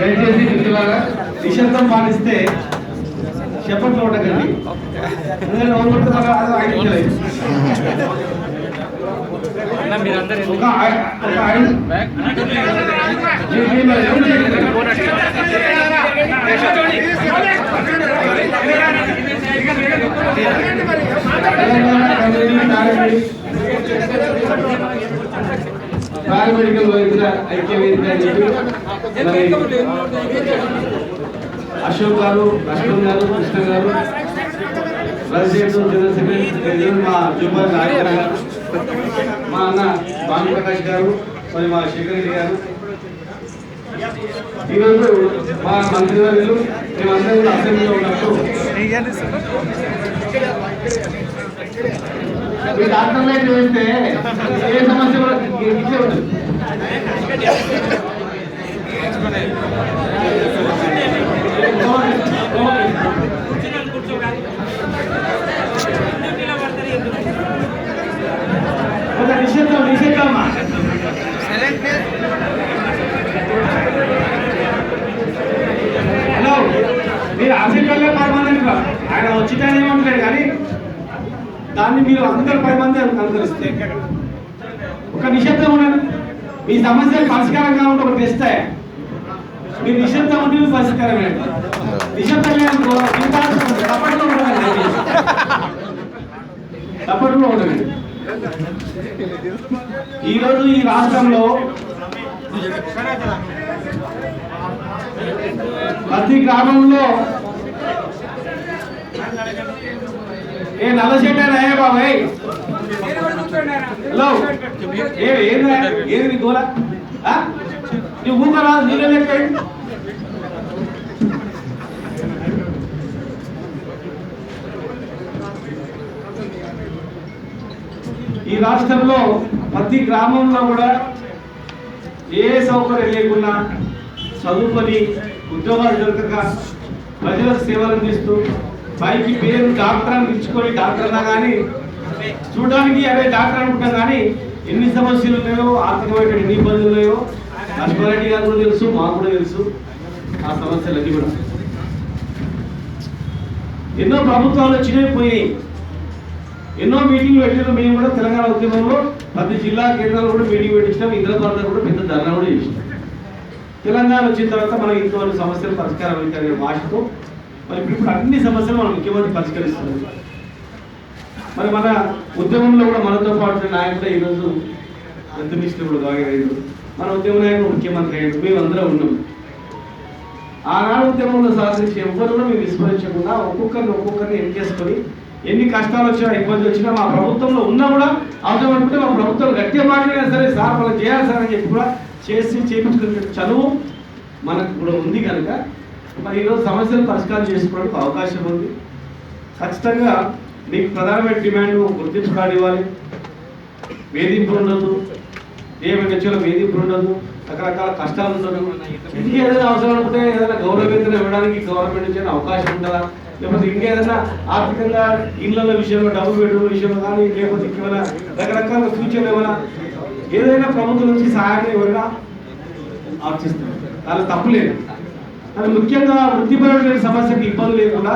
దయచేసి మిత్రులారా నిశ్శబ్దం పాటిస్తే చెప్పట్లు ఉండకండి. పారామెడికల్ వైద్యుల ఐక్య వేదిక అశోక్ గారు, అశోక్ గారు, కృష్ణ గారు, ప్రెసిడెంట్ జనరల్ సెక్రటరీ మా జూబర్ నాయక్ గారు, మా అన్న భానుప్రకాష్ గారు, మరి మా శేఖర్ రెడ్డి గారు, ఈరోజు మా మంత్రివర్యులు మేమందరూ అసెంబ్లీలో ఉన్నప్పుడు మీరు అర్థంలో వేస్తే ఏ సమస్య కూడా ఇచ్చే ఉంటుంది. ఒక నిషేధమ్మా హలో, మీరు అసెంబ్లీలో 10 మంది ఆయన వచ్చిటానే ఏమంటాడు కానీ దాన్ని మీరు అందరు 10 మంది అనుకరిస్తే ఒక నిశ్శబ్దం ఉన్నది. మీ సమస్యలు పరిష్కారం కావాలంటే ఒకటి తెస్తాయి. మీరు నిశ్శబ్దం ఉంటే పరిష్కారమే. నిశ్శబ్దం తప్పట్లో ఉండదు. ఈరోజు ఈ రాష్ట్రంలో ప్రతి గ్రామంలో ఏ నల్లచెట్టారా బాబాయ్? హలో, ఏది గోళ నువ్వు ఊకరా? నీళ్ళు లెక్క ఈ రాష్ట్రంలో ప్రతి గ్రామంలో కూడా ఏ సౌకర్యం లేకున్నా చదువుకొని ఉద్యోగాలు దొరకక ప్రజలకు సేవలు అందిస్తూ పైకి పేరు డాక్టర్ అని ఇచ్చుకొని డాక్టర్ అన్నా కానీ చూడడానికి అదే డాక్టర్ అనుకుంటాం కానీ ఎన్ని సమస్యలు ఉన్నాయో, ఆర్థికమైన ఎన్ని ఇబ్బందులు ఉన్నాయో లక్ష్మారెడ్డి గారు కూడా తెలుసు, మాకు కూడా తెలుసు. ఆ సమస్యలన్నీ కూడా ఎన్నో ప్రభుత్వాలు వచ్చినాయి పోయినాయి, ఎన్నో మీటింగ్లు పెట్టినాం. మేము కూడా తెలంగాణ ఉద్యమంలో ప్రతి జిల్లా కేంద్రాలు కూడా మీటింగ్ పెట్టించినాం. ఇంద్రపాలన కూడా పెద్ద ధర్నా కూడా చేసినాం. తెలంగాణ వచ్చిన తర్వాత మనం ఇంతవరకు సమస్యలు పరిష్కారం అవుతాయనే భాషతో మరి ఇప్పుడు అన్ని సమస్యలు మనం ముఖ్యమంత్రి పరిష్కరిస్తున్నాం. మరి మన ఉద్యమంలో కూడా మనతో పాటు నాయకుడు ఈరోజు మినిస్టర్ కూడా బాగా మన ఉద్యమ నాయకుడు ముఖ్యమంత్రి అయ్యాడు. మేమందరం ఉన్నాం. ఆనాడు ఉద్యమంలో సహకరించి ఎవ్వరు కూడా మేము విస్మరించకుండా ఒక్కొక్కరిని ఎన్నికేసుకొని ఎన్ని కష్టాలు వచ్చినా ఇబ్బంది వచ్చినా మా ప్రభుత్వంలో ఉన్నా కూడా అవసరం అనుకుంటే మా ప్రభుత్వం గట్టిగా మాట్లాడినా సరే సార్ మనం చేయాలి సార్ అని చెప్పి కూడా చేయించుకునే చదువు మనకు కూడా ఉంది కనుక మరి ఈరోజు సమస్యలు పరిష్కారం చేసుకోవడానికి అవకాశం ఉంది. ఖచ్చితంగా మీకు ప్రధానమైన డిమాండ్ గుర్తింపు కార్డు ఇవ్వాలి, వేధింపులు ఉండదు, ఏమైనా వేధింపులు ఉండదు, రకరకాల కష్టాలు ఉండదు. ఇంటికి ఏదైనా అవసరం అనుకుంటే ఏదైనా గౌరవేతనం ఇవ్వడానికి గవర్నమెంట్ నుంచి అవకాశం ఉంటుందా, లేకపోతే ఇంకేదైనా ఆర్థికంగా ఇళ్ల విషయంలో డబ్బు పెట్టడం విషయంలో కానీ లేకపోతే ఇంకేమైనా రకరకాల ఫ్యూచర్ ఏమైనా ఏదైనా ప్రభుత్వం నుంచి సహాయం ఎవరైనా ఆర్చిస్తారు, దాని తప్పులేదు. అది ముఖ్యంగా వృత్తిపరమైన సమస్యకి ఇబ్బంది లేకుండా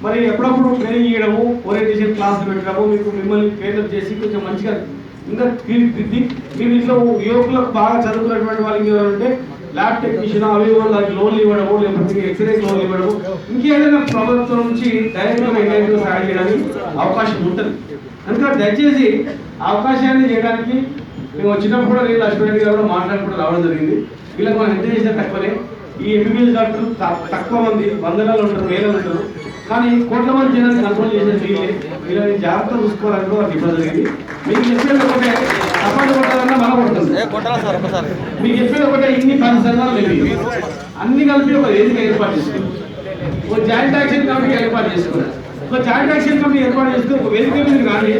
మరి ఎప్పుడప్పుడు ట్రైనింగ్ చేయడము, ఓరియంటేషన్ క్లాసులు పెట్టడము, మిమ్మల్ని ట్రైనప్ చేసి కొంచెం మంచిగా ఇంకా తీర్చిదిద్ది మీరు ఇంట్లో యువకులకు బాగా చదువుకున్నటువంటి వాళ్ళకి ఎవరంటే ల్యాబ్ టెక్నీషియన్ అవి వాళ్ళకి లోన్లు ఇవ్వడము, లేకపోతే ఎక్స్రే లోన్లు ఇవ్వడము, ఇంకేదైనా ప్రభుత్వం నుంచి డైరెక్ట్గా సహాయం చేయడానికి అవకాశం ఉంటుంది. అందుకని దయచేసి అవకాశాన్ని చేయడానికి మేము వచ్చినప్పుడు కూడా నేను లక్ష్మీరెడ్డి గారు కూడా మాట్లాడుకుంటూ రావడం జరిగింది. వీళ్ళకి మనం ఎంత చేసినా తక్కువనే. ఈ ఎంబీబీఎస్ డాక్టర్లు తక్కువ మంది, వందలలో ఉంటారు, వేలు ఉంటారు, కానీ కోట్ల మంది జనాన్ని కంట్రోల్ చేసే వీళ్ళే. వీళ్ళని జాగ్రత్త చూసుకోవాలని కూడా ఇబ్బంది జరిగింది. మీకు చెప్పేది ఒకటే, సపోర్ట్ కొట్టాలన్నా మనం కొడుతుంది. మీకు చెప్పేది ఒకటే, ఇన్ని 10 సంఘాలు లేవు. అన్ని కలిపి ఒక వేదిక ఏర్పాటు చేసుకున్నారు. ఒక జాయింట్ యాక్షన్ కమిటీ ఏర్పాటు చేసుకున్నారు. ఒక జాయింట్ యాక్షన్ కమిటీ ఏర్పాటు చేస్తే ఒక వేదిక మీద కానీ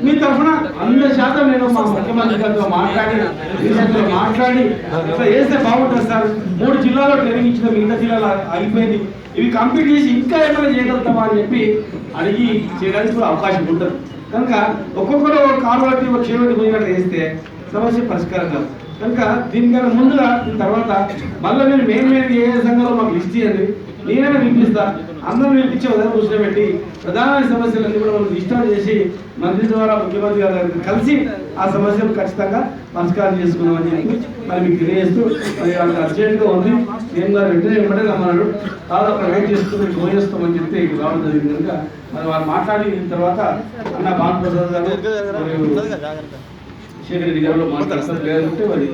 మీ తరఫున 100% నేను మా ముఖ్యమంత్రి గారితో మాట్లాడి ఇట్లా చేస్తే బాగుంటుంది సార్. 3 జిల్లాలో ట్రైనింగ్ ఇచ్చిన మిగతా జిల్లాలో అయిపోయింది, ఇవి కంప్లీట్ చేసి ఇంకా ఏమైనా చేయగలుగుతామా అని చెప్పి అడిగి చేయడానికి కూడా అవకాశం ఉంటుంది. కనుక ఒక్కొక్కరు ఒక కారు బట్టి ఒక చేపట్టి పోయినట్టు చేస్తే సమస్య పరిష్కారం కాదు. కనుక దీనికన్నా ముందుగా దీని తర్వాత మళ్ళీ నేను మెయిన్ ఏ సంఘంలో మాకు లిస్ట్ చేయండి, నేనైనా వినిపిస్తా. అందరూ వినిపించే ఉదయం కూర్చోబెట్టి ప్రధాన సమస్యలన్నీ కూడా మనం లిస్ట్ చేసి మంత్రి ద్వారా ముఖ్యమంత్రి గారు కలిసి ఆ సమస్యలు ఖచ్చితంగా పరిష్కారం చేసుకున్నామని చెప్పి మరి మీకు తెలియజేస్తూ మరి వాళ్ళకి అర్జెంట్గా ఉంది. నేను గారు వెంటనే రమ్మన్నాడు, కాదు అక్కడ వెయిట్ చేస్తూ మీకు పోయేస్తామని చెప్తే రావడం జరిగింది. కనుక మరి వాళ్ళు మాట్లాడిన తర్వాత అన్న భానుప్రసాద్ గారు శేఖర్ రెడ్డి గారు మాట్లాడతారు. లేదంటే మరి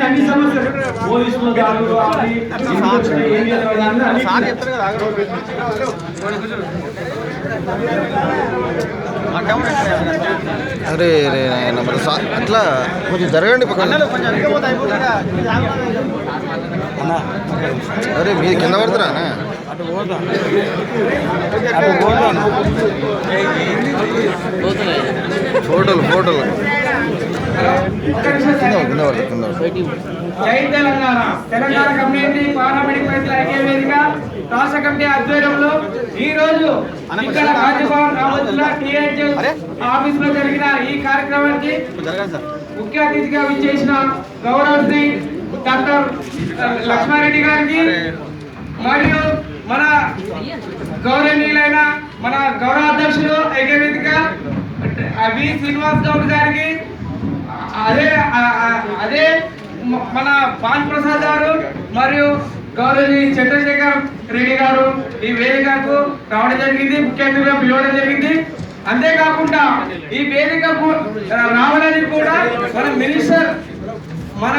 అన్ని సమస్యలు పోలీసులు అరే రే అట్లా కొంచెం జరగండి పక్కన. అరే మీరు కింద పడతారా ఫోటోలు జై తెలంగాణ. తెలంగాణ కమ్యూనిటీ పార్లమెంట్ ప్రజల ఐక్య వేదిక రాష్ట్ర కమిటీ ఆధ్వర్యంలో ఈ రోజు ఇక్కడ రాజ్యభవన్ రామోజీలో టీహెచ్ఎస్ ఆఫీస్ లో జరిగిన ఈ కార్యక్రమానికి ముఖ్య అతిథిగా విచ్చేసిన గౌరవ శ్రీ డాక్టర్ లక్ష్మారెడ్డి గారికి మరియు మన గౌరవనీయులైన మన గౌరవ అధ్యక్షులు ఐక్య వేదిక వి శ్రీనివాస్ గౌడ్ గారికి, అదే మన భానుప్రసాద్ గారు మరియు గౌరవనీయ చంద్రశేఖర్ రెడ్డి గారు ఈ వేదికకు రావడం జరిగింది, ముఖ్య అతిథిగా పిలవడం జరిగింది. అంతేకాకుండా ఈ వేదికకు రావడానికి కూడా మన మినిస్టర్ మన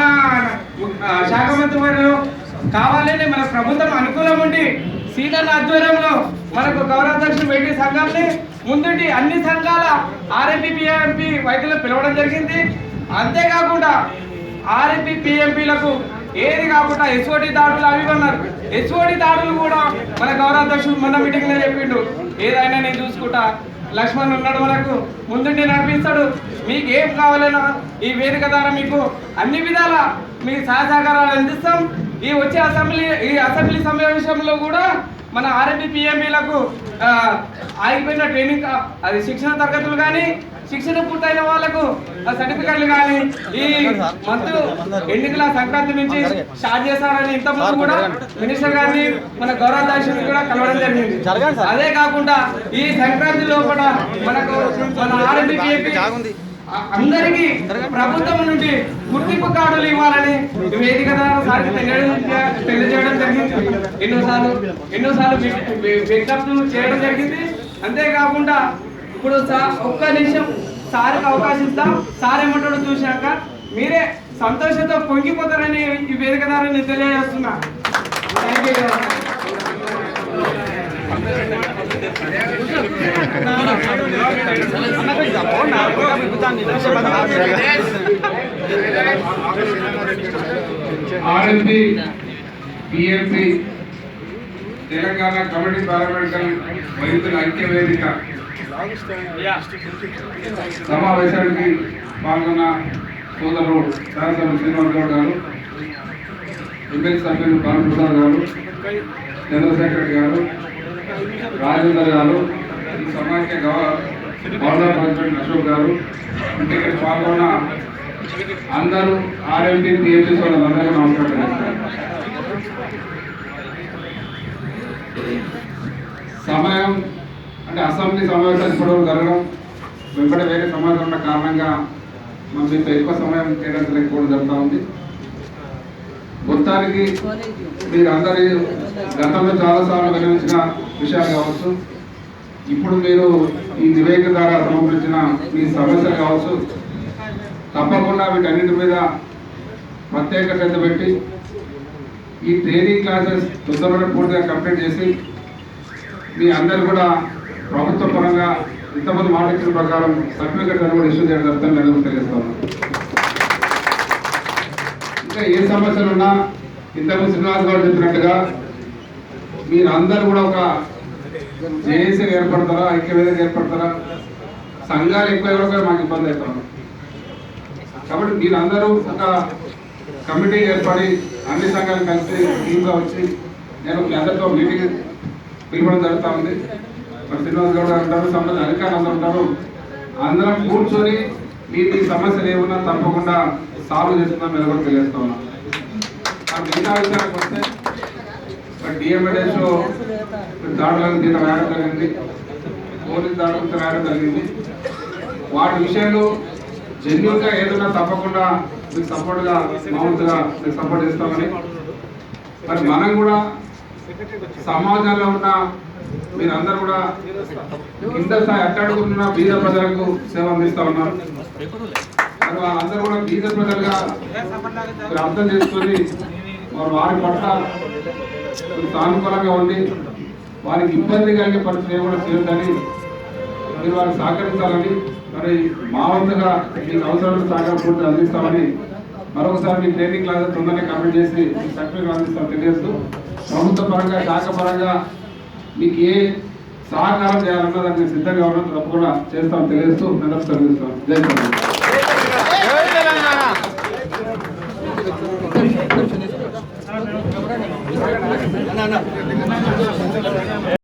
శాఖ మంత్రి వారు కావాలని మన ప్రభుత్వం అనుకూలం ఉండి సీనియర్ ఆధ్వర్యంలో మనకు గౌరవాధ్యక్షులు పెట్టి సంఘాన్ని ముందుండి అన్ని సంఘాల ఆర్ఎంపీ పిఎంపీ వైద్యులు పిలవడం జరిగింది. అంతేకాకుండా ఆర్ఎంపీ పిఎంపీలకు ఏది కాకుండా ఎస్ఓటి దాడులు అవి ఉన్నారు. ఎస్ఓటి దాడులు కూడా మన గౌరవాధ్యక్షులు మొన్న మీటింగ్ లో చెప్పిండు, ఏదైనా నేను చూసుకుంటా, లక్ష్మణ్ ఉన్నాడు మనకు ముందుండి నడిపిస్తాడు, మీకు ఏం కావాలన్నా ఈ వేదిక ద్వారా మీకు అన్ని విధాల మీ సహకారాలు అందిస్తాం. ఈ వచ్చే అసెంబ్లీ సమావేశంలో కూడా మన ఆర్ఎంపీ పిఎంపీలకు ఆగిపోయిన ట్రైనింగ్ అది శిక్షణ తరగతులు కానీ శిక్షణ పూర్తయిన వాళ్ళకు సర్టిఫికెట్లు కానీ ఈ మంత్ ఎన్నికల సంక్రాంతి నుంచి స్టార్ట్ చేస్తారని ఇంతకుముందు కూడా మినిస్టర్ గారిని మన గౌరవాధ్యక్షుని కూడా కలవడం జరిగింది. అదే కాకుండా ఈ సంక్రాంతి లోపల మనకు మన ఆర్ఎంపీ పిఎంపీ అందరికీ ప్రభుత్వం నుండి గుర్తింపు కార్డులు ఇవ్వాలని వేదిక ద్వారా సారికి తెలియజేయడం జరిగింది. ఎన్నోసార్లు విజ్ఞప్తులు చేయడం జరిగింది. అంతేకాకుండా ఇప్పుడు ఒక్క నిమిషం సార్కి అవకాశం ఇస్తాం, సార్ ఏమంటాడో చూశాక మీరే సంతోషంతో పొంగిపోతారని ఈ వేదిక ద్వారా నేను తెలియజేస్తున్నా. Thank you. RMP PMP Telangana committee parliamentary వైద్యుల ఐక్య వేదిక సమావేశానికి పాల్గొన్న సోదరుడు శాసనసభ్యులు శ్రీనివాస్ గౌడ్ గారు, ఎమ్మెల్యే సభ్యులు భానుప్రసాద్ గారు, చంద్రశేఖర్ గారు, రాజేందర్ గారు, ఈ సమాఖ్య గౌరవ ప్రెసిడెంట్ అశోక్ గారు, ఇక్కడ పాల్గొన్న అందరూ ఆర్ఎంపీ పిఎంపీ వాళ్ళందరికీ నమస్కారం. సమయం అంటే అసెంబ్లీ సమావేశాలు ఇప్పటివరకు జరగడం వెంబడి వేరే సమావేశం ఉన్న కారణంగా మనం మీకు ఎక్కువ సమయం కేటాయించలేకపోవడం జరుగుతూ ఉంది. మొత్తానికి మీరు అందరి గతంలో చాలాసార్లు వినియోగించిన విషయాలు కావచ్చు, ఇప్పుడు మీరు ఈ నివేదిక ద్వారా సమర్పించిన మీ సమస్యలు కావచ్చు, తప్పకుండా వీటన్నిటి మీద ప్రత్యేక శ్రద్ధ పెట్టి ఈ ట్రైనింగ్ క్లాసెస్ తొందరగా పూర్తిగా కంప్లీట్ చేసి మీ అందరు కూడా ప్రభుత్వ పరంగా ఇంతమంది మాట ఇచ్చిన ప్రకారం సర్టిఫికెట్ కూడా ఇష్యూ చేయడం జరుగుతుంది నేను తెలియజేస్తాను. ఇంకా ఏ సమస్యలు ఉన్నా ఇంతకు శ్రీనివాస్ గారు చెప్పినట్టుగా మీరందరూ కూడా ఒక జేఏసీ ఏర్పడతారా, ఐక్యవేదిక ఏర్పడతారా, సంఘాలు ఎక్కువ మాకు ఇబ్బంది అవుతారు. కాబట్టి మీరందరూ ఒక కమిటీ ఏర్పడి అన్ని సంఘాలు కలిసి టీమ్గా వచ్చి నేను మీ అందరితో మీటింగ్ పిలవడం జరుగుతూ ఉంది. మరి శ్రీనివాస్ గౌడ్ అంటారు, సంబంధించిన అధికారులు అందరూ ఉంటారు. అందరం కూర్చొని మీ సమస్యలు ఏమన్నా తప్పకుండా సాల్వ్ చేస్తున్నాం మీరు కూడా తెలియజేస్తా ఉన్నాం. మిగతా విషయానికి వస్తే డిఎంఎడ్ఎస్లో దాడులకు దీన్ని రాయడం జరిగింది, పోలీస్ దాడులతో రాయడం జరిగింది. వాటి విషయంలో జెన్యున్గా ఏదైనా తప్పకుండా మీకు సపోర్ట్గా మామూలుగా మీకు సపోర్ట్ చేస్తామని, మరి మనం కూడా సమాజంలో ఉన్న మీరందరూ కూడా కింద స్థాయి అట్టడుగున్న బీద ప్రజలకు సేవ అందిస్తూ ఉన్నారు. మరి వాళ్ళందరూ కూడా బీద ప్రజలుగా మీరు అర్థం చేసుకొని వారి పట్ల సానుకూలంగా ఉండి వారికి ఇబ్బంది కలిగే పరిస్థితి కూడా చేయొద్దని మీరు వారికి సహకరించాలని, మరి మా వంతుగా మీకు అవసరమైన సహకారం పూర్తి అందిస్తామని మరొకసారి మీ ట్రైనింగ్ క్లాసెస్ తొందరగా కంప్లీట్ చేసి మీకు సర్టిఫికేట్ అందిస్తామని తెలియజేస్తూ, ప్రభుత్వ పరంగా శాఖ పరంగా మీకు ఏ సహకారం చేయాలన్నా దానికి సిద్ధంగా ఉన్నది తప్పకుండా చేస్తామని తెలియజేస్తూ మెదడు తెలియజేస్తాం. జై తెలంగాణ.